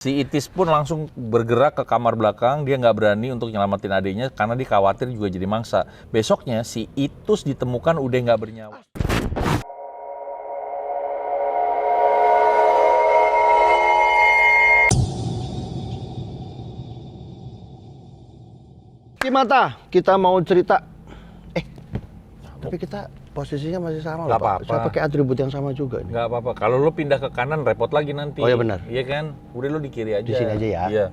Si Itis pun langsung bergerak ke kamar belakang, dia nggak berani untuk nyelamatin adiknya karena dia khawatir juga jadi mangsa. Besoknya si Itus ditemukan udah nggak bernyawa. Gimana? Kita mau cerita. Tapi kita posisinya masih sama loh, Nggak Pak. apa-apa. Saya pakai atribut yang sama juga nih. Nggak apa-apa, kalau lo pindah ke kanan repot lagi nanti. Oh iya benar. Iya kan? Udah lo di kiri aja. Di sini aja ya. Iya.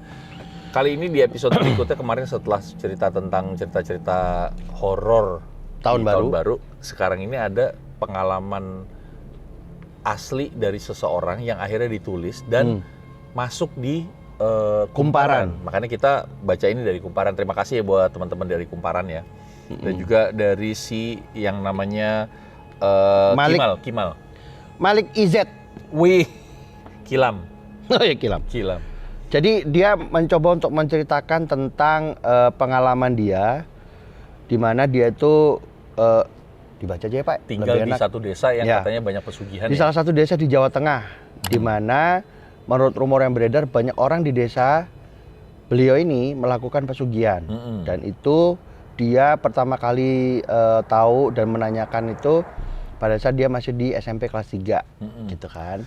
Kali ini di episode berikutnya kemarin setelah cerita tentang cerita-cerita horor Tahun di baru. tahun baru, sekarang ini ada pengalaman asli dari seseorang yang akhirnya ditulis dan masuk di Kumparan. Makanya kita baca ini dari Kumparan. Terima kasih ya buat teman-teman dari Kumparan ya. Dan juga dari si yang namanya Malik. Kimal. Malik IZ. Wih, Kilam. Oh ya Kilam. Jadi dia mencoba untuk menceritakan tentang pengalaman dia, di mana dia itu dibaca aja ya Pak. Tinggal lebih di enak. satu desa yang Ya. katanya banyak pesugihan Di ya. salah satu desa di Jawa Tengah, di mana menurut rumor yang beredar banyak orang di desa beliau ini melakukan pesugihan. Dan itu dia pertama kali tahu dan menanyakan itu pada saat dia masih di SMP kelas 3 gitu kan.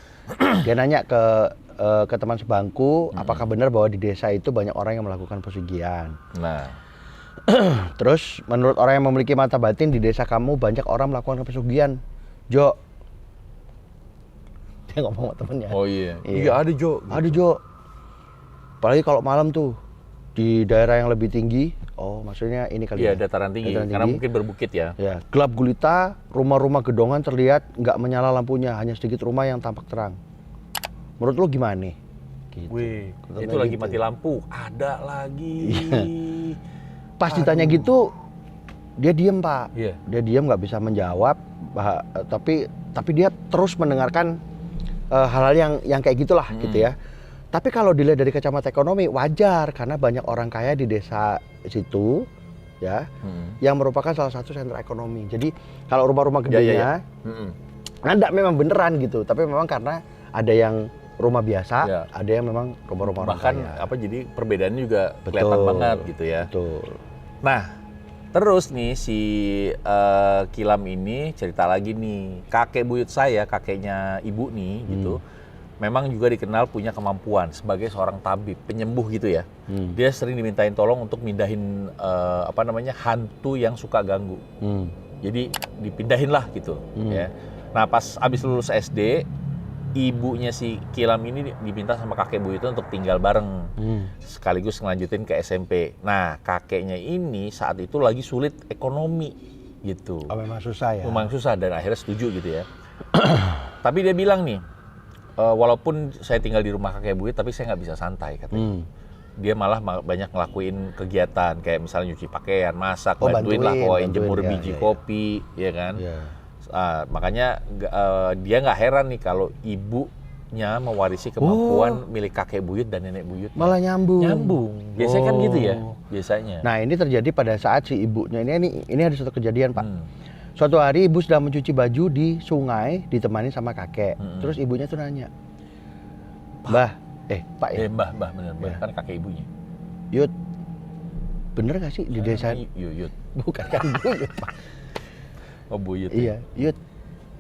Dia nanya ke teman sebangku, apakah benar bahwa di desa itu banyak orang yang melakukan pesugihan. Nah, Terus menurut orang yang memiliki mata batin, di desa kamu banyak orang melakukan pesugihan, Jo. Dia ngomong sama temennya. oh iya. Iya. Iya ada Jo. Ada Jo. Apalagi kalau malam tuh di daerah yang lebih tinggi. Oh, maksudnya ini kali Iya, ya. dataran tinggi. Dataran Karena tinggi. mungkin berbukit ya. Ya, gelap gulita, rumah-rumah gedongan terlihat nggak menyala lampunya, hanya sedikit rumah yang tampak terang. Menurut lo gimana nih? Gitu. Wih, Katanya itu lagi gitu. mati lampu. Ada lagi. Pas ditanya gitu, dia diem Pak. Iya. Dia diem nggak bisa menjawab, tapi dia terus mendengarkan hal-hal yang kayak gitulah gitu ya. Tapi kalau dilihat dari kacamata ekonomi wajar karena banyak orang kaya di desa situ ya, yang merupakan salah satu sentra ekonomi. Jadi kalau rumah-rumah gedenya ada memang beneran gitu, tapi memang karena ada yang rumah biasa, Ya. ada yang memang rumah-rumah orang Bahkan kaya. apa jadi perbedaannya juga kelihatan banget gitu ya. Betul. Nah, terus nih si Kilam ini cerita lagi nih, kakek buyut saya, kakeknya ibu nih gitu, memang juga dikenal punya kemampuan sebagai seorang tabib, penyembuh gitu ya. Dia sering dimintain tolong untuk mindahin hantu yang suka ganggu. Jadi dipindahin lah gitu ya. Nah, pas abis lulus SD, ibunya si Kilam ini diminta sama kakek buyutnya untuk tinggal bareng. Sekaligus ngelanjutin ke SMP. Nah, kakeknya ini saat itu lagi sulit ekonomi gitu. Oh, memang susah ya. Memang susah dan akhirnya setuju gitu ya. Tapi dia bilang nih, walaupun saya tinggal di rumah kakek buyut, tapi saya nggak bisa santai katanya. Dia malah banyak ngelakuin kegiatan kayak misalnya nyuci pakaian, masak, bantuin lah, jemur biji kopi, ya kan. Makanya dia nggak heran nih kalau ibunya mewarisi kemampuan milik kakek buyut dan nenek buyut. Malah nyambung. Biasanya kan gitu ya, biasanya. Nah, ini terjadi pada saat si ibunya ini ada satu kejadian, Pak. Suatu hari ibu sedang mencuci baju di sungai ditemani sama kakek. Terus ibunya tuh nanya, Pak ya? Mbah bener kan kakek ibunya. Yud, bener gak sih di desa? Yuyut. Bukan kan Buyut, Pak. Oh buyut. Iya, Yud.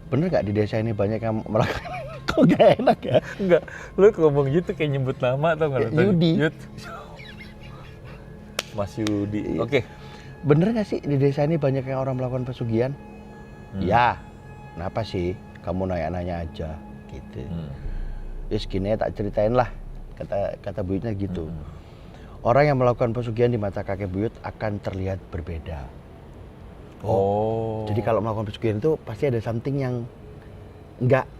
Bener gak di desa ini banyak yang melakukan? Kok gak enak ya? Enggak, lu ngomong gitu kayak nyebut nama atau enggak? Yudi. Yud. Mas Yudi. Oke. Bener gak sih di desa ini banyak yang orang melakukan pesugihan? Ya, kenapa sih? Kamu nanya-nanya aja, gitu. Terus gini tak ceritain lah, kata buyutnya gitu. Orang yang melakukan pesugihan di mata kakek buyut akan terlihat berbeda. Oh. Jadi kalau melakukan pesugihan itu pasti ada something yang enggak.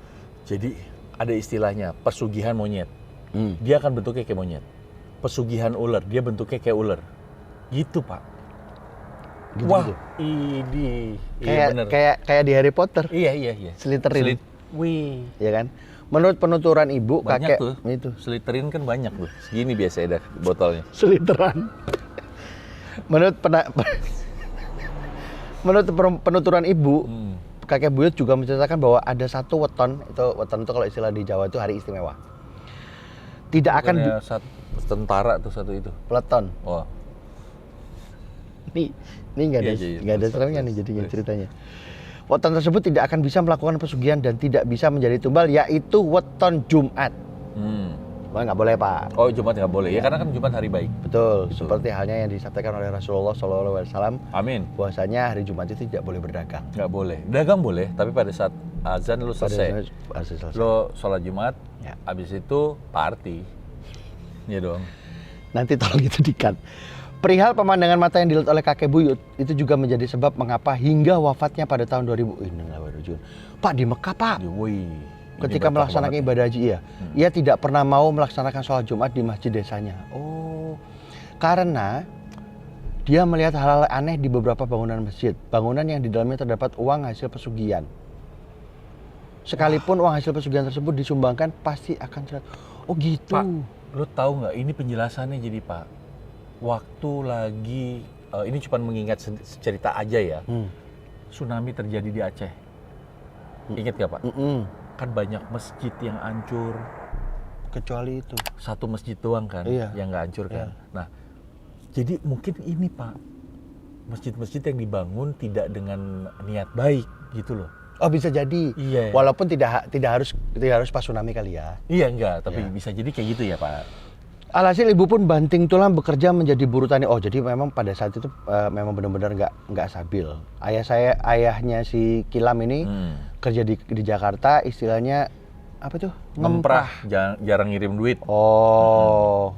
Jadi ada istilahnya pesugihan monyet. Dia akan bentuknya kayak monyet. Pesugihan ular, dia bentuknya kayak ular. Gitu, Pak. Gitu, Wah, gitu. ini iya bener. Kayak di Harry Potter. Iya. Seliterin. Wih. Ya kan? Menurut penuturan ibu, Banyak kakek tuh. itu Seliterin kan banyak tuh. Segini biasanya dah botolnya. seliteran. Menurut penuturan ibu, kakek buyut juga menceritakan bahwa ada satu weton itu kalau istilah di Jawa itu hari istimewa. tidak akan Bukannya tentara tuh satu itu. peleton. Wah. Ini nggak ada Iya, nggak ada terus, serangnya nih terus, jadinya terus. ceritanya. Weton tersebut tidak akan bisa melakukan pesugihan dan tidak bisa menjadi tumbal, yaitu weton Jumat. Wah, nggak boleh Pak. Oh, Jumat nggak boleh ya, karena kan Jumat hari baik. Betul. Seperti halnya yang disabdakan oleh Rasulullah SAW, Amin. bahwasanya hari Jumat itu tidak boleh berdagang. Nggak boleh. Dagang boleh, tapi pada saat azan lu selesai. Selesai. Lo sholat Jumat, Ya. habis itu party. Iya dong. Nanti tolong itu di-cut. Perihal pemandangan mata yang dilihat oleh kakek buyut itu juga menjadi sebab mengapa hingga wafatnya pada tahun 2000. Pak, di Mekah Pak. Woi. Ketika melaksanakan ibadah haji ia tidak pernah mau melaksanakan sholat Jumat di masjid desanya. Oh, karena dia melihat hal-hal aneh di beberapa bangunan masjid. Bangunan yang di dalamnya terdapat uang hasil pesugihan. Sekalipun uang hasil pesugihan tersebut disumbangkan, pasti akan cerat. Oh gitu. Pak, lo tahu nggak? Ini penjelasannya jadi Pak. Waktu lagi, ini cuma mengingat cerita aja ya. Tsunami terjadi di Aceh. Ingat nggak Pak? Kan banyak masjid yang hancur. Kecuali itu. Satu masjid doang kan yang nggak hancur kan. Nah, jadi mungkin ini Pak, masjid-masjid yang dibangun tidak dengan niat baik gitu loh. Oh bisa jadi. Iya. Walaupun tidak harus pas tsunami kali ya. Iya enggak, tapi bisa jadi kayak gitu ya Pak. Alhasil ibu pun banting tulang bekerja menjadi buruh tani. Oh jadi memang pada saat itu memang benar-benar nggak stabil. Ayahnya si Kilam ini kerja di Jakarta, istilahnya apa tuh? Ngemprah, jarang ngirim duit. Oh.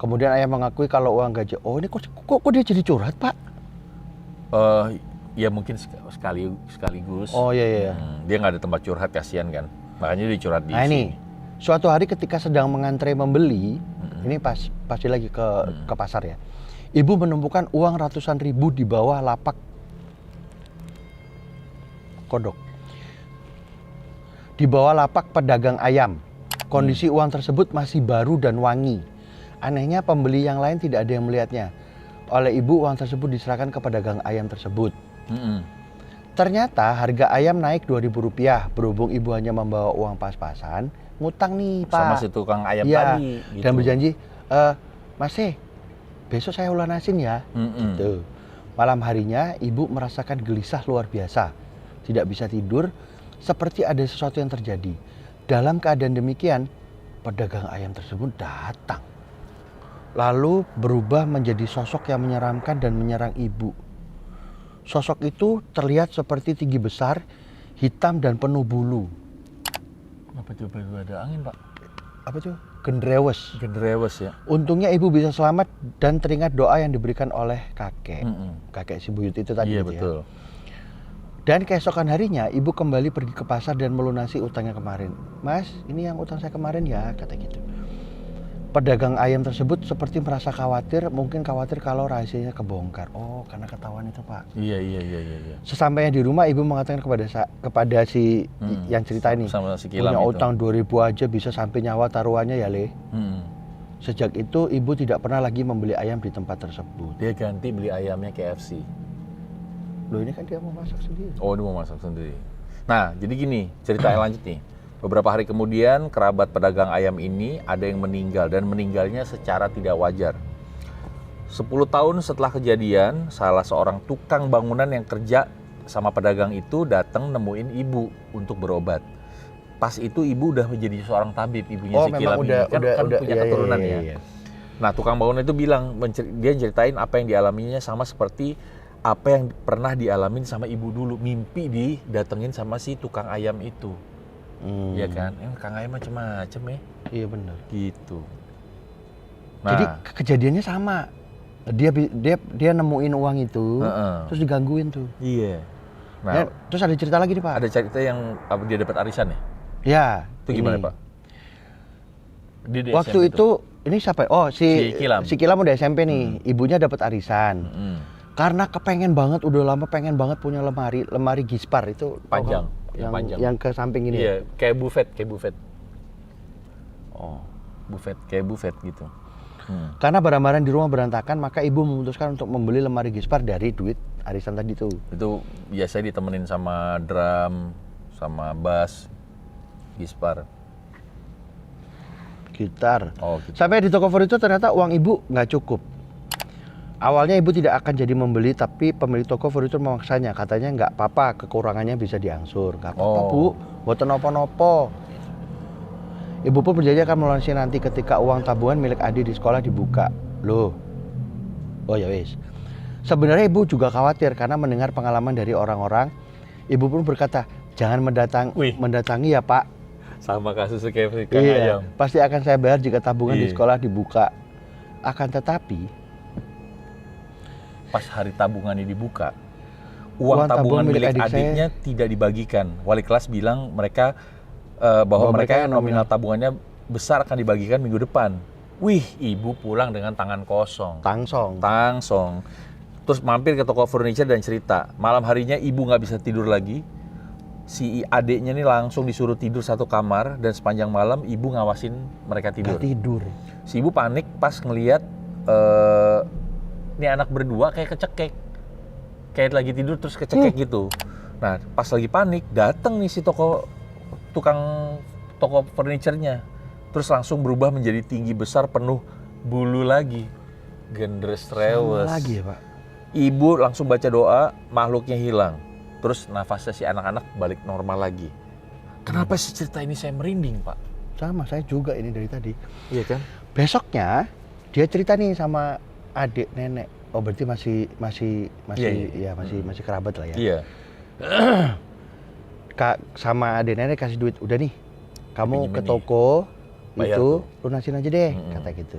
Kemudian ayah mengakui kalau uang gaji. Oh ini kok dia jadi curhat Pak? Ya mungkin sekaligus. Oh iya. Dia nggak ada tempat curhat, kasihan kan. Makanya dia curhat di sini. Ini suatu hari ketika sedang mengantre membeli, ini pasti lagi ke pasar ya. Ibu menemukan uang ratusan ribu di bawah lapak kodok. Di bawah lapak pedagang ayam. Kondisi uang tersebut masih baru dan wangi. Anehnya pembeli yang lain tidak ada yang melihatnya. Oleh ibu uang tersebut diserahkan ke pedagang ayam tersebut. Ternyata harga ayam naik Rp2.000 berhubung ibu hanya membawa uang pas-pasan. Ngutang nih Pak. Sama si tukang ayam tadi. Gitu. Dan berjanji, Mas besok saya lunasin ya. Gitu. Malam harinya ibu merasakan gelisah luar biasa. Tidak bisa tidur, seperti ada sesuatu yang terjadi. Dalam keadaan demikian, pedagang ayam tersebut datang. Lalu berubah menjadi sosok yang menyeramkan dan menyerang ibu. Sosok itu terlihat seperti tinggi besar, hitam dan penuh bulu. Apa itu ada angin Pak? Apa itu? Gendrewes. Gendrewes ya. Untungnya ibu bisa selamat dan teringat doa yang diberikan oleh kakek. Kakek si buyut itu tadi. Iya gitu betul. Ya. Dan keesokan harinya ibu kembali pergi ke pasar dan melunasi utangnya kemarin. Mas, ini yang utang saya kemarin ya, kata gitu. Pedagang ayam tersebut seperti merasa khawatir, mungkin khawatir kalau rahasianya kebongkar. Oh, karena ketahuan itu Pak. Iya. Sesampainya di rumah ibu mengatakan kepada si yang cerita ini, sama si Kilam punya itu. utang 2.000 aja bisa sampai nyawa taruhannya ya Le. Sejak itu ibu tidak pernah lagi membeli ayam di tempat tersebut. Dia ganti beli ayamnya KFC. Loh ini kan dia mau masak sendiri. Oh, dia mau masak sendiri. Nah, jadi gini, cerita yang lanjut nih. Beberapa hari kemudian, kerabat pedagang ayam ini ada yang meninggal dan meninggalnya secara tidak wajar. 10 tahun setelah kejadian, salah seorang tukang bangunan yang kerja sama pedagang itu datang nemuin ibu untuk berobat. Pas itu ibu udah menjadi seorang tabib, ibunya si Kilam ini. Kan punya keturunan ya. Nah, tukang bangunan itu bilang, dia ceritain apa yang dialaminya sama seperti apa yang pernah dialamin sama ibu dulu. Mimpi didatengin sama si tukang ayam itu. Iya kan? Kang ayam macem-macem ya. Iya benar. Gitu. Nah, jadi kejadiannya sama. Dia nemuin uang itu, terus digangguin tuh. Iya. Nah, ya, terus ada cerita lagi nih Pak. Ada cerita yang dia dapat arisan ya? Ya. Itu gimana Pak? Waktu itu ini siapa? Oh si Kilam. Si Kilam udah SMP nih. Ibunya dapat arisan. Karena kepengen banget, udah lama pengen banget punya lemari Gispar itu panjang. Yang ke samping ini. Iya, kayak buffet. Oh, kayak buffet gitu. Karena barang-barang di rumah berantakan, maka ibu memutuskan untuk membeli lemari Gispar dari duit arisan tadi tuh. Itu biasanya ditemenin sama drum, sama bass, Gispar. gitar. Oh, gitu. Sampai di toko furniture ternyata uang ibu nggak cukup. Awalnya ibu tidak akan jadi membeli, tapi pemilik toko furniture memaksanya. Katanya nggak apa-apa, kekurangannya bisa diangsur. Nggak apa-apa bu, buat nopo-nopo. Ibu pun berjanji akan melunasi nanti ketika uang tabungan milik Adi di sekolah dibuka. Loh, oh ya wis. Sebenarnya ibu juga khawatir karena mendengar pengalaman dari orang-orang. Ibu pun berkata, jangan mendatangi ya pak. Sama kasus kayak Kang Iya, Ayam. pasti akan saya bayar jika tabungan di sekolah dibuka. Akan tetapi, pas hari tabungannya dibuka, uang tabungan milik adiknya tidak dibagikan. Wali kelas bilang mereka bahwa mereka yang nominal tabungannya besar akan dibagikan minggu depan. Wih, ibu pulang dengan tangan kosong. Tangsong. Terus mampir ke toko furniture dan cerita. Malam harinya ibu nggak bisa tidur lagi. Si adiknya ini langsung disuruh tidur satu kamar dan sepanjang malam ibu ngawasin mereka tidur. Si ibu panik pas ngelihat ini anak berdua kayak kecekek. Kayak lagi tidur terus kecekek gitu. Nah, pas lagi panik datang nih si tukang toko furniture-nya. Terus langsung berubah menjadi tinggi besar penuh bulu lagi. Gendres rewes. Sama lagi ya pak? Ibu langsung baca doa, makhluknya hilang. Terus nafasnya si anak-anak balik normal lagi. Kenapa sih cerita ini saya merinding pak? Sama, saya juga ini dari tadi. Iya kan? Besoknya dia cerita nih sama adik nenek. Oh berarti masih kerabat lah ya. Iya. Sama adik nenek kasih duit, udah nih kamu Pinjemin ke toko bayar itu lunasin aja deh, kata gitu.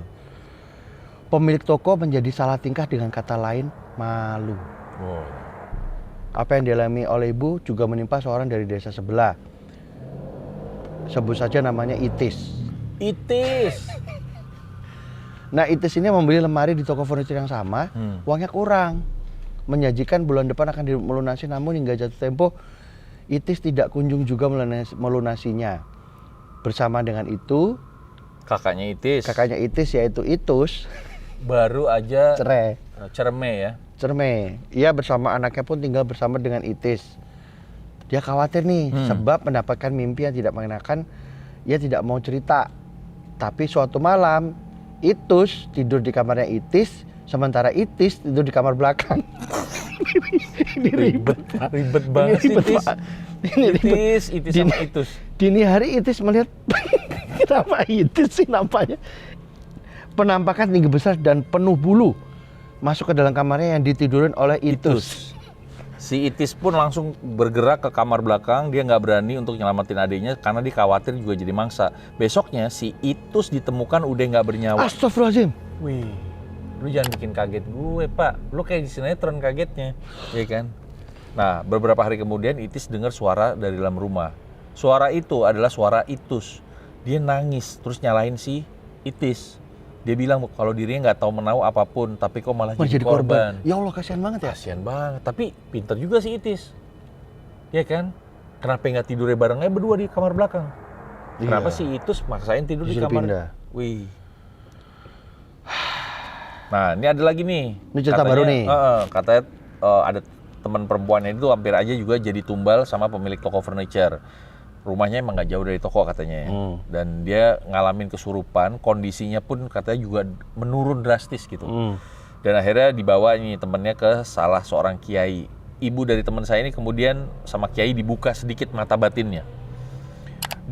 Pemilik toko menjadi salah tingkah, dengan kata lain malu. Wow. Apa yang dialami oleh ibu juga menimpa seorang dari desa sebelah. Sebut saja namanya Itis. Nah Itis ini membeli lemari di toko furniture yang sama, uangnya kurang. Menjanjikan bulan depan akan melunasi, namun hingga jatuh tempo Itis tidak kunjung juga melunasinya. Bersama dengan itu, kakaknya Itis yaitu Itus baru aja cerme ya. Ia bersama anaknya pun tinggal bersama dengan Itis. Dia khawatir nih sebab mendapatkan mimpi yang tidak mengenakan. Ia tidak mau cerita. Tapi suatu malam Itus tidur di kamarnya Itis, sementara Itis tidur di kamar belakang. Ini ribet banget sih Itis sama Itus. Dini hari Itis melihat kenapa Itis sih nampaknya penampakan tinggi besar dan penuh bulu masuk ke dalam kamarnya yang ditidurin oleh Itus. Si Itis pun langsung bergerak ke kamar belakang. Dia nggak berani untuk nyelamatin adiknya karena dia khawatir juga jadi mangsa. Besoknya si Itus ditemukan udah nggak bernyawa. Astagfirullahaladzim. Wih, lu jangan bikin kaget gue pak. Lu kayak di sinetron kagetnya, ya kan? Nah, beberapa hari kemudian Itis dengar suara dari dalam rumah. Suara itu adalah suara Itus. Dia nangis terus nyalahin si Itis. Dia bilang kalau dirinya nggak tahu menahu apapun, tapi kok malah jadi korban. Ya Allah, kasihan banget ya. Kasihan banget, tapi pinter juga si Itis. Ya kan? Kenapa nggak tidurnya bareng aja berdua di kamar belakang? Kenapa si Itus maksain tidur di kamar? Pindah. Wih. Nah, ini ada lagi nih. Ini cerita baru nih. Katanya ada teman perempuannya itu hampir aja juga jadi tumbal sama pemilik toko furniture. Rumahnya emang nggak jauh dari toko katanya. Dan dia ngalamin kesurupan, kondisinya pun katanya juga menurun drastis gitu. Dan akhirnya dibawa ini temennya ke salah seorang kiai. Ibu dari teman saya ini kemudian sama kiai dibuka sedikit mata batinnya.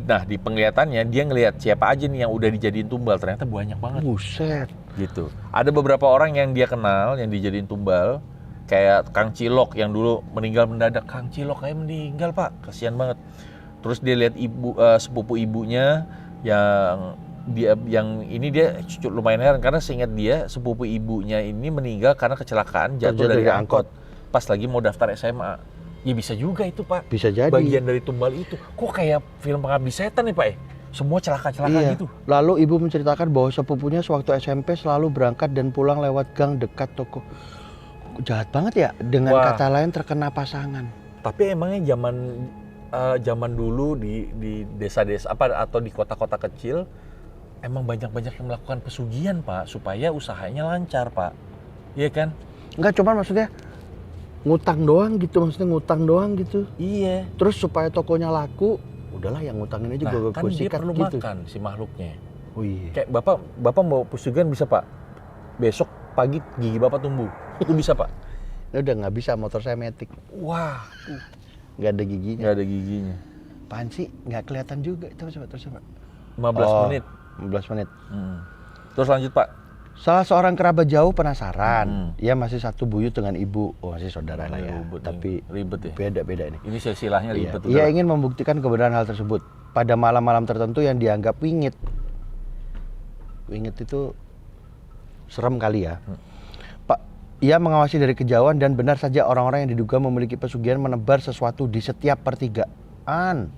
Nah, di penglihatannya dia ngelihat siapa aja nih yang udah dijadiin tumbal, ternyata banyak banget. Buset. Gitu. Ada beberapa orang yang dia kenal yang dijadiin tumbal, kayak Kang Cilok yang dulu meninggal mendadak. Kang Cilok kayak meninggal, Pak. Kasihan banget. Terus dia lihat sepupu ibunya yang dia lumayan heran karena seingat dia sepupu ibunya ini meninggal karena kecelakaan jatuh dari angkot pas lagi mau daftar SMA. Ya bisa juga itu Pak. Bisa jadi. Bagian dari tumbal itu. Kok kayak film Pengabdi Setan nih Pak ya? Semua celaka-celaka gitu. Lalu ibu menceritakan bahwa sepupunya sewaktu SMP selalu berangkat dan pulang lewat gang dekat toko. Jahat banget ya, dengan kata lain terkena pasangan. Tapi emangnya zaman dulu di desa-desa atau di kota-kota kecil emang banyak-banyak yang melakukan pesugihan Pak supaya usahanya lancar Pak. Iya kan? Enggak, cuman maksudnya ngutang doang gitu. Iya. Terus supaya tokonya laku, udahlah yang ngutangin aja gue kan dia sikat perlu gitu. makan si makhluknya. Oh iya. Kayak bapak mau pesugihan bisa Pak. Besok pagi gigi bapak tumbuh. Itu bisa Pak. Ini udah nggak bisa, motor saya matic. Wah, Nggak ada giginya. nggak ada giginya. Apaan sih? Nggak kelihatan juga. Coba. 15 menit. 15 menit. Terus lanjut Pak. Salah seorang kerabat jauh penasaran. Ia masih satu buyut dengan ibu. Oh, masih saudara lah ya. Tapi ribet ya. beda ini. Ini silsilahnya Iya. ribet. Ia ingin membuktikan kebenaran hal tersebut pada malam-malam tertentu yang dianggap wingit. Wingit itu serem kali ya. Pak, ia mengawasi dari kejauhan dan benar saja orang-orang yang diduga memiliki pesugihan menebar sesuatu di setiap pertigaan.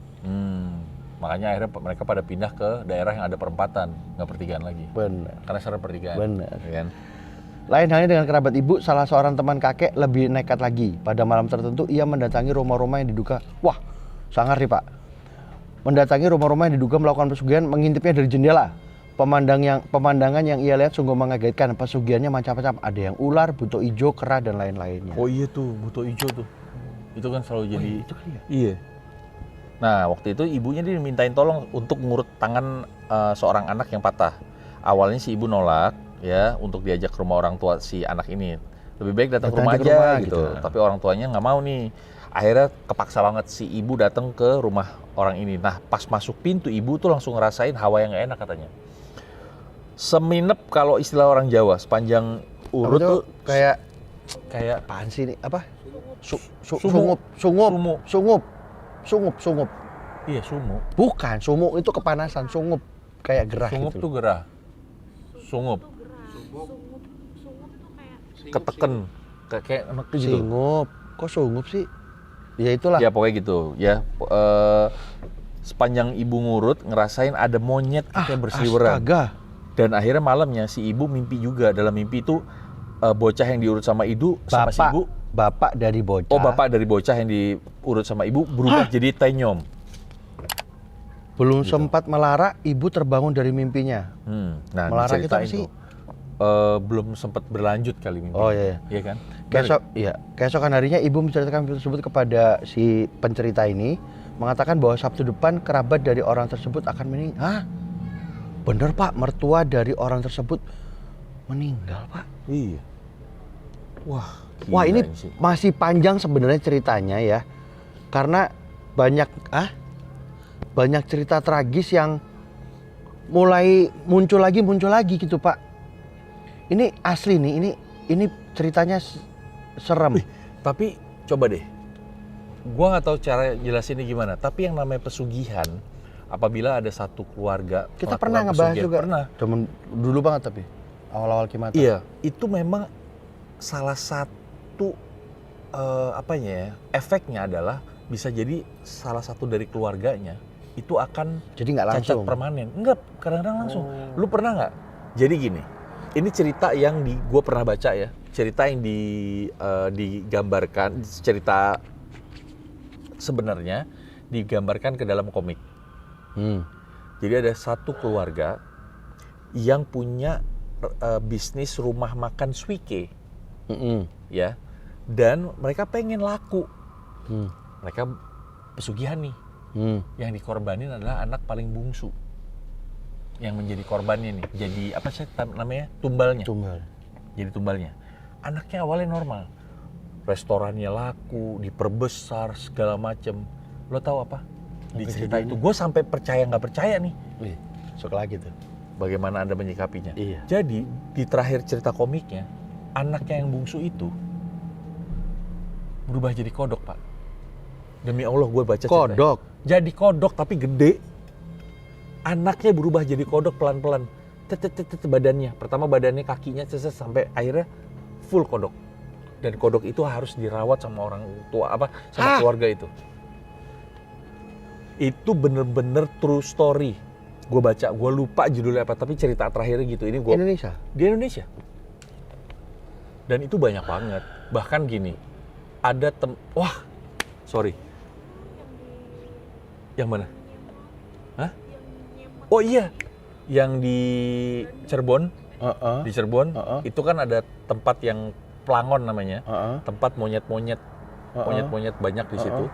Makanya akhirnya mereka pada pindah ke daerah yang ada perempatan, nggak pertigaan lagi. Benar. Karena serem pertigaan. Benar. Ya kan? Lain halnya dengan kerabat ibu, salah seorang teman kakek lebih nekat lagi. Pada malam tertentu ia mendatangi rumah-rumah yang diduga, wah, sangar nih Pak. Mendatangi rumah-rumah yang diduga melakukan pesugihan, mengintipnya dari jendela. Pemandangan yang ia lihat sungguh mengagetkan. Pesugihannya macam-macam. Ada yang ular, buto ijo, kera dan lain-lainnya. Oh iya tuh, buto hijau tuh. Itu kan selalu jadi. Itu kali ya? Iya. Nah, waktu itu ibunya dia dimintain tolong untuk ngurut tangan seorang anak yang patah. Awalnya si ibu nolak ya untuk diajak ke rumah orang tua si anak ini. Lebih baik datang ke rumah aja gitu. Tapi orang tuanya nggak mau nih. Akhirnya kepaksa banget si ibu datang ke rumah orang ini. Nah, pas masuk pintu ibu tuh langsung ngerasain hawa yang gak enak katanya. Seminep kalau istilah orang Jawa, sepanjang urut tuh kayak apaan sih ini? Apa? Sungup. Iya, sumuk. Bukan, sumuk itu kepanasan, sungup kayak gerah Sungup gitu. tuh gerah. Sungup. Keteken. Kayak enak gitu. Singup. Kok sungup sih? Ya itulah. Ya pokoknya gitu. Ya sepanjang ibu ngurut ngerasain ada monyet kayak berseliweran. Astaga. Dan akhirnya malamnya si ibu mimpi juga. Dalam mimpi itu bocah yang diurut sama ibu sama si ibu. Bapak dari bocah. Oh, bapak dari bocah yang diurut sama ibu berubah jadi tenyom. Belum sempat melara, ibu terbangun dari mimpinya. Nah, Melara itu apa sih? Belum sempat berlanjut kali mimpi. Oh iya. Iya kan? Keesokan harinya ibu menceritakan hal tersebut kepada si pencerita ini, mengatakan bahwa Sabtu depan kerabat dari orang tersebut akan meninggal. Hah? Bener Pak, mertua dari orang tersebut meninggal Pak. Iya. Wah ini masih panjang sebenarnya ceritanya ya, karena banyak cerita tragis yang mulai muncul lagi gitu Pak. Ini asli nih, ini ceritanya serem. Tapi coba deh, gua nggak tahu cara jelasinnya gimana. Tapi yang namanya pesugihan, apabila ada satu keluarga, kita pernah ngebahas juga. Pernah. Cuman dulu banget tapi awal-awal Kimata. Iya, itu memang salah satu efeknya adalah bisa jadi salah satu dari keluarganya itu akan jadi nggak langsung cacat permanen. Enggak, kadang-kadang langsung. Lu pernah nggak? Jadi gini, ini cerita yang gue pernah baca ya, cerita yang digambarkan, cerita sebenarnya digambarkan ke dalam komik. Jadi ada satu keluarga yang punya bisnis rumah makan suike, ya, dan mereka pengen laku. Mereka pesugihan nih. Yang dikorbanin adalah anak paling bungsu yang menjadi korbannya nih. Jadi apa sih namanya? Tumbalnya. Jadi tumbalnya. Anaknya awalnya normal. Restorannya laku, diperbesar segala macem. Lo tahu apa? Di cerita itu gue sampai percaya nggak percaya nih. Sok lagi tuh. Bagaimana Anda menyikapinya? Iya. Jadi di terakhir cerita komiknya, anaknya yang bungsu itu berubah jadi kodok, Pak. Demi Allah gue baca ceritanya. Kodok? Jadi kodok tapi gede. Anaknya berubah jadi kodok pelan-pelan. Badannya. Pertama badannya, kakinya, sampai akhirnya full kodok. Dan kodok itu harus dirawat sama orang tua, sama keluarga itu. Itu bener-bener true story. Gue baca, gue lupa judulnya apa, tapi cerita terakhirnya gitu. Ini gua Indonesia? Di Indonesia. Dan itu banyak banget. Bahkan gini, ada sorry. Yang mana? Hah? Oh iya, yang di Cirebon. Di Cirebon, itu kan ada tempat yang Pelangon namanya. Tempat monyet-monyet banyak di situ.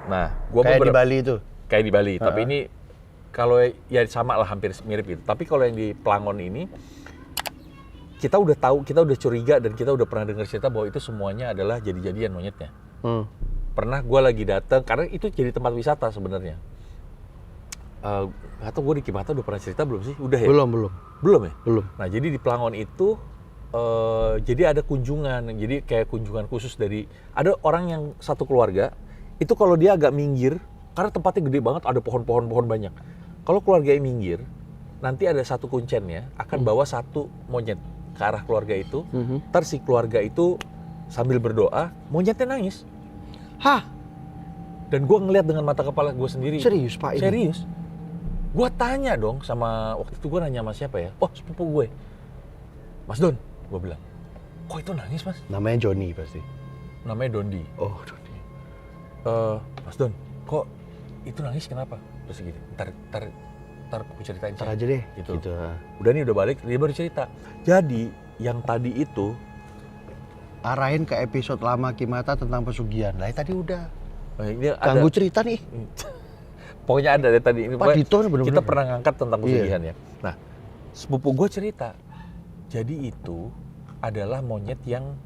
Nah, kayak di Bali itu. Kayak di Bali, tapi ini kalau ya sama lah hampir mirip gitu. Tapi kalau yang di Pelangon ini kita udah tahu, kita udah curiga dan kita udah pernah dengar cerita bahwa itu semuanya adalah jadi-jadian monyetnya. Pernah gue lagi datang karena itu jadi tempat wisata sebenarnya. Atau gue di Kibata udah pernah cerita belum sih? Udah ya? Belum ya? Belum. Nah jadi di Pelangon itu jadi ada kunjungan, jadi kayak kunjungan khusus dari ada orang yang satu keluarga itu kalau dia agak minggir karena tempatnya gede banget, ada pohon-pohon banyak. Kalau keluarga yang minggir, nanti ada satu kuncennya akan bawa satu monyet ke arah keluarga itu. Ntar si keluarga itu sambil berdoa, monyetnya nangis. Hah? Dan gue ngeliat dengan mata kepala gue sendiri. Serius Pak ini? Serius. Gue tanya dong sama, waktu itu gue nanya sama siapa ya? Oh sepupu gue. Mas Don, gue bilang, kok itu nangis mas? Namanya Joni pasti. Namanya Dondi. Oh Joni. Mas Don, kok itu nangis kenapa? Terus gini, ntar aku ceritain. Ntar aja deh. Gitu. Gitu. Udah nih udah balik, dia baru cerita. Jadi yang tadi itu arahin ke episode lama Kimata tentang pesugihan. Lah tadi udah. ini Ganggu ada, cerita nih. pokoknya ada dari tadi. Ini Pak Dito bener-bener. kita pernah ngangkat tentang pesugihan ya. Nah, sepupu gue cerita. Jadi itu adalah monyet yang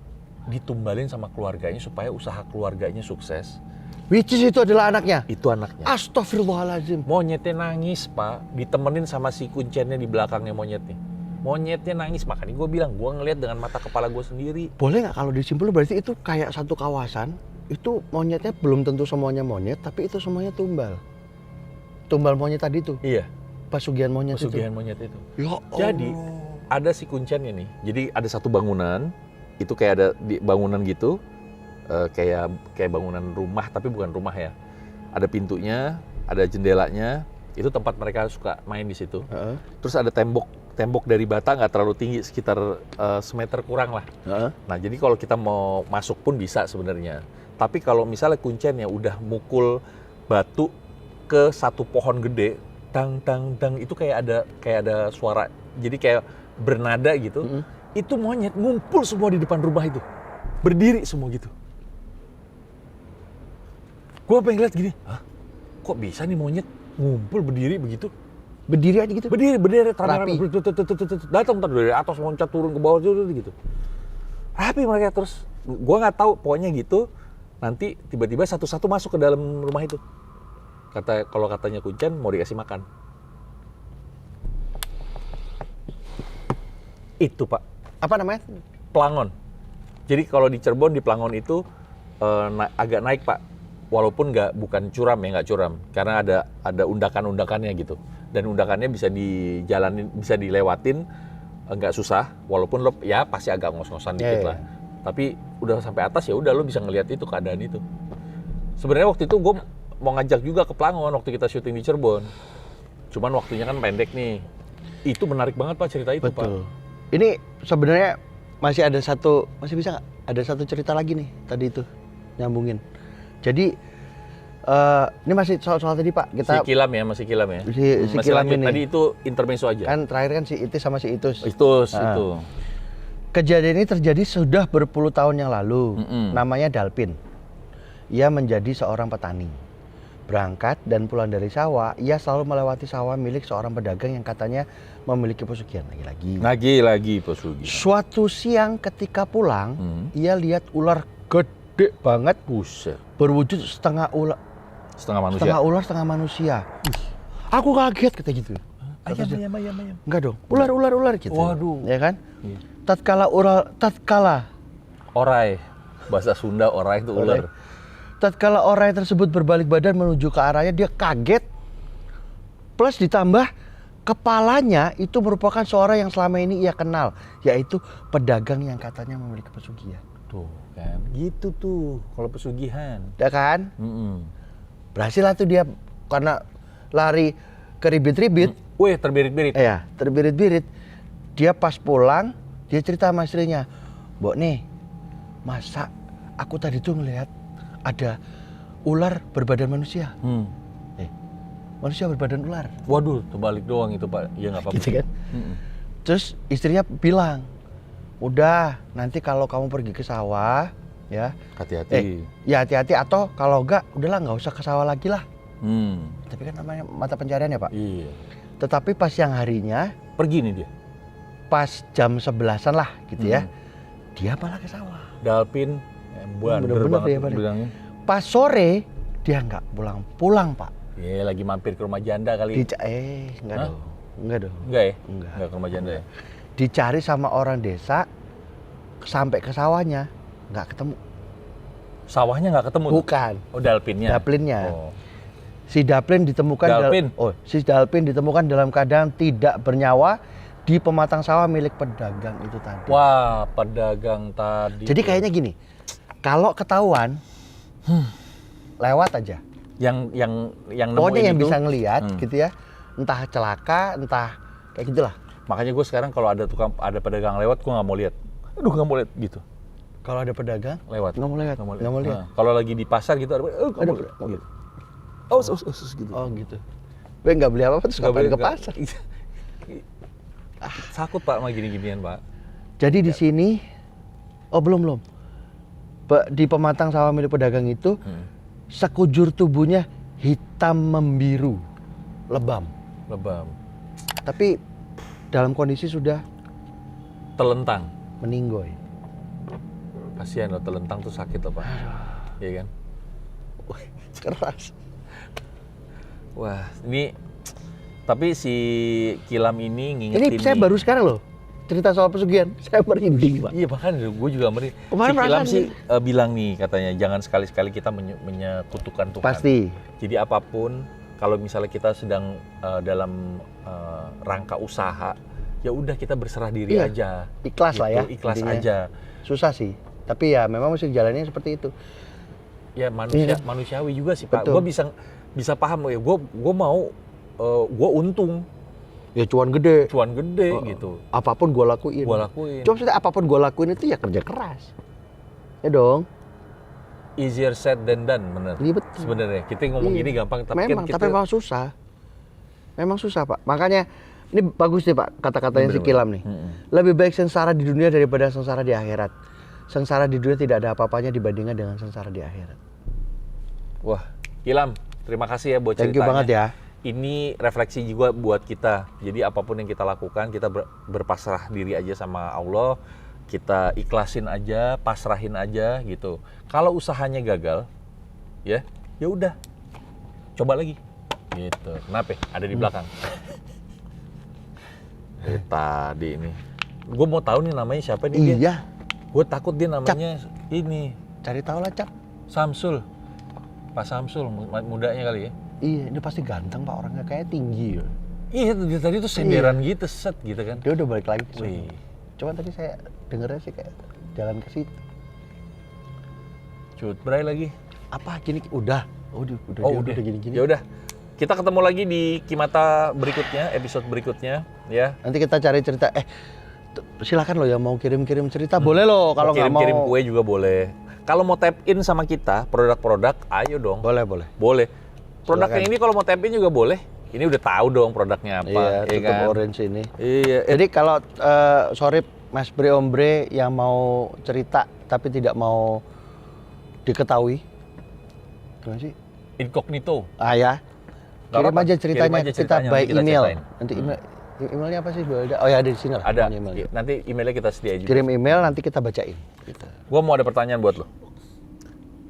ditumbalin sama keluarganya supaya usaha keluarganya sukses. Which is itu adalah anaknya? Itu anaknya. Astagfirullahaladzim. Monyetnya nangis pak, ditemenin sama si kuncennya di belakangnya monyetnya. Monyetnya nangis, makanya gue bilang, gue ngeliat dengan mata kepala gue sendiri. Boleh nggak kalau disimpulkan berarti itu kayak satu kawasan, itu monyetnya belum tentu semuanya monyet, tapi itu semuanya tumbal. Tumbal monyet tadi tuh? Iya. Pesugihan monyet itu? Pesugihan monyet itu. Ya Jadi, ada si kuncennya nih. Jadi ada satu bangunan, itu kayak ada di bangunan gitu, kayak bangunan rumah tapi bukan rumah ya. Ada pintunya, ada jendelanya. Itu tempat mereka suka main di situ. Terus ada tembok dari bata nggak terlalu tinggi, sekitar semeter kurang lah. Nah jadi kalau kita mau masuk pun bisa sebenarnya. Tapi kalau misalnya kuncennya udah mukul batu ke satu pohon gede, tang itu kayak ada suara. Jadi kayak bernada gitu. Itu monyet ngumpul semua di depan rumah itu, berdiri semua gitu. Gue pengen lihat gini, hah? Kok bisa nih monyet ngumpul berdiri begitu? Berdiri aja gitu? Berdiri, Rapi. Datang dari atas loncat turun ke bawah gitu. Rapi mereka terus. Gue nggak tahu, pokoknya gitu. Nanti tiba-tiba satu-satu masuk ke dalam rumah itu. Kalau katanya kuncen mau dikasih makan. Itu pak. Apa namanya? Pelangon. Jadi kalau di Cirebon di Pelangon itu agak naik pak. Walaupun bukan curam ya, nggak curam. Karena ada undakan-undakannya gitu. Dan undakannya bisa dijalanin, bisa dilewatin, nggak susah. Walaupun lo ya pasti agak ngos-ngosan dikit lah. Tapi udah sampai atas ya udah lo bisa ngelihat itu keadaan itu. Sebenarnya waktu itu gue mau ngajak juga ke Pelangon waktu kita syuting di Cirebon. Cuman waktunya kan pendek nih. Itu menarik banget pak cerita itu. Betul. Pak. Ini sebenarnya masih bisa nggak? Ada satu cerita lagi nih tadi itu nyambungin. Jadi ini masih soal tadi Pak, kita masih kilam ya. Si kilam ini. Tadi itu intermezzo aja. Kan terakhir kan si Itis sama si Itus. Itu. Kejadian ini terjadi sudah berpuluh tahun yang lalu. Namanya Dalpin. Ia menjadi seorang petani. Berangkat dan pulang dari sawah, ia selalu melewati sawah milik seorang pedagang yang katanya memiliki pesugihan. Lagi-lagi pesugihan. Suatu siang ketika pulang, ia lihat ular gede banget. Buset. Berwujud setengah ular, setengah manusia. Aku kaget kata gitu. Ayam. Enggak dong, ular gitu. Waduh. Ya kan? Iya. Tatkala orai, bahasa Sunda orai itu ular. Tatkala orai tersebut berbalik badan menuju ke arahnya, dia kaget. Plus ditambah kepalanya itu merupakan seorang yang selama ini ia kenal, yaitu pedagang yang katanya memiliki pesugihan. Tuh kan, gitu tuh kalau pesugihan. Ya kan? Berhasil lah tuh dia karena lari keribit-ribit. Wih, terbirit-birit. Iya, terbirit-birit. Dia pas pulang, dia cerita sama istrinya, "Mbok nih, masa aku tadi tuh ngelihat ada ular berbadan manusia." Manusia berbadan ular. Waduh, terbalik doang itu Pak. Ya nggak apa-apa. Gitu kan? Terus istrinya bilang, "Udah, nanti kalau kamu pergi ke sawah, ya hati-hati. Ya hati-hati, atau kalau enggak, udahlah nggak usah ke sawah lagi lah." Tapi kan namanya mata pencarian ya Pak. Iya. Tetapi pas siang harinya, Pergi nih dia. pas jam 11-an lah gitu ya, dia malah ke sawah. Dalpin, bander Bener-bener banget dia, Pak. bilangnya. Pas sore, dia nggak pulang-pulang Pak. Iya, lagi mampir ke rumah janda kali. Enggak Hah? dong. Enggak dong. Enggak ya? Enggak. Enggak ke rumah janda ya? Dicari sama orang desa, sampai ke sawahnya, nggak ketemu. Sawahnya nggak ketemu? Bukan. Oh, Dalpinnya? Daplinnya. Oh. Si Daplin ditemukan si Dalpin ditemukan dalam keadaan tidak bernyawa di pematang sawah milik pedagang itu tadi. Wah, pedagang tadi. Jadi kayaknya gini, kalau ketahuan, lewat aja. Yang nemuin Pokoknya yang itu, bisa ngelihat gitu ya, entah celaka, entah kayak gitulah. makanya gue sekarang kalau ada pedagang lewat, gue nggak mau lihat. Aduh, nggak mau lihat gitu. Kalau ada pedagang, Lewat. nggak mau lihat. Nggak mau lihat. Nah, kalau lagi di pasar gitu, nggak mau lihat. Gitu. Oh, gitu. Oh gitu. Gue nggak beli apa-apa terus ngapain ke pasar. Takut Pak sama gini-ginian Pak. Jadi di sini, belum. Di pematang sawah milik pedagang itu, sekujur tubuhnya hitam membiru, lebam. Tapi dalam kondisi sudah Telentang. meninggoy. Kasihan loh, telentang tuh sakit loh Pak. Iya kan? Keras. Wah, ini tapi si Kilam ini ngingetin Ini saya baru sekarang loh cerita soal pesugihan, saya merinding Pak. Iya, bahkan gue juga merinding. Kemarin Si Kilam perasaan sih bilang nih katanya jangan sekali-sekali kita menyekutukan Tuhan. Pasti. Jadi apapun, kalau misalnya kita sedang dalam rangka usaha, ya udah kita berserah diri aja. Ikhlas lah ya. Ikhlas intinya. aja. Susah sih, tapi ya memang mesti jalannya seperti itu. Ya manusiawi juga sih Pak. Betul. Gue bisa paham ya. Gue mau gue untung, Ya cuan gede. gitu. Apapun gue lakuin. Cuma maksudnya apapun gue lakuin itu ya kerja keras. Ya dong. Easier said than done, bener. Iya betul. Sebenarnya kita ngomong gini gampang, tapi memang susah. Memang susah Pak. Makanya ini bagus nih Pak kata-katanya si Kilam nih. Lebih baik sengsara di dunia daripada sengsara di akhirat. Sengsara di dunia tidak ada apa-apanya dibandingkan dengan sengsara di akhirat. Wah, Kilam, terima kasih ya buat ceritanya. Thank you banget ya. Ini refleksi juga buat kita. Jadi apapun yang kita lakukan, kita berpasrah diri aja sama Allah. Kita ikhlasin aja, pasrahin aja gitu. Kalau usahanya gagal, ya udah, coba lagi. Gitu. Kenapa? Ada di belakang. Tadi ini, gue mau tahu nih namanya siapa nih dia. Iya. Gue takut dia namanya ini Cari tahu lah Cap. Samsul. Pak Samsul, mudanya kali ya. Iya, ini pasti ganteng Pak, orangnya kayak tinggi. Iya, dia tadi tuh senderan gitu, set gitu kan. Dia udah balik lagi ke Wih. sana. Cuma tadi saya dengernya sih kayak jalan ke situ. Cutbray lagi. Apa gini? Udah gini-gini. Ya udah. Kita ketemu lagi di Kimata berikutnya, episode berikutnya ya. Nanti kita cari cerita. Silakan loh yang mau kirim-kirim cerita boleh loh, kalau nggak mau. Kirim kue juga boleh. Kalau mau tap in sama kita, produk-produk, ayo dong. Boleh. Boleh. Produk Silakan. yang ini kalau mau tap in juga boleh. Ini udah tahu dong produknya apa, Iya, tutup orange ini. Iya. Jadi kalau sorry Mas Bre Ombre yang mau cerita tapi tidak mau diketahui, gimana sih? Incognito. Ya. Nggak Kirim apa-apa. aja ceritanya, Kirim aja kita ceritanya, by nanti kita email. ceritain. Nanti emailnya apa sih? Oh ya ada di sini lah. Ada. Emailnya. Nanti emailnya kita sedia juga. Kirim email nanti kita bacain. Gitu. Gua mau ada pertanyaan buat lo.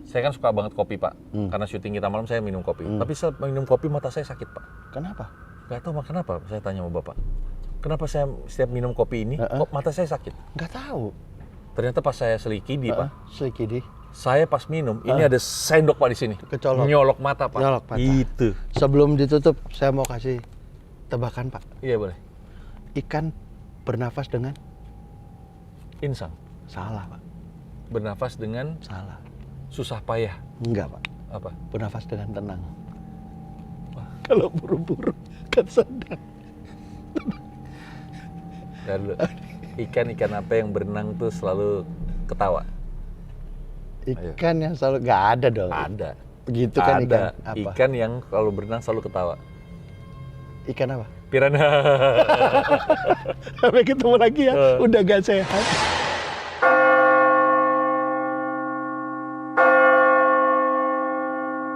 Saya kan suka banget kopi Pak, karena syuting kita malam saya minum kopi. Tapi saat minum kopi mata saya sakit Pak. Kenapa? Gak tahu kenapa, saya tanya sama Bapak. Kenapa saya setiap minum kopi ini, kok mata saya sakit? Nggak tahu. Ternyata pas saya selidiki Pak, Sedikit. saya pas minum, ini ada sendok Pak di sini. Kecolok. Nyolok mata Pak. Nyolok mata. Itu. Sebelum ditutup, saya mau kasih tebakan Pak. Iya boleh. Ikan bernafas dengan Insang. salah Pak. Bernafas dengan Salah. susah payah. Enggak Pak. Apa? Bernafas dengan tenang. Kalau buru-buru kan sadar. Ntar dulu. Ikan apa yang berenang tuh selalu ketawa? Ikan yang selalu nggak ada dong. Ada. Begitu kan ikan Ada. apa? Ikan yang kalau berenang selalu ketawa. Ikan apa? Piranha. Sampai ketemu lagi ya. Udah gak sehat.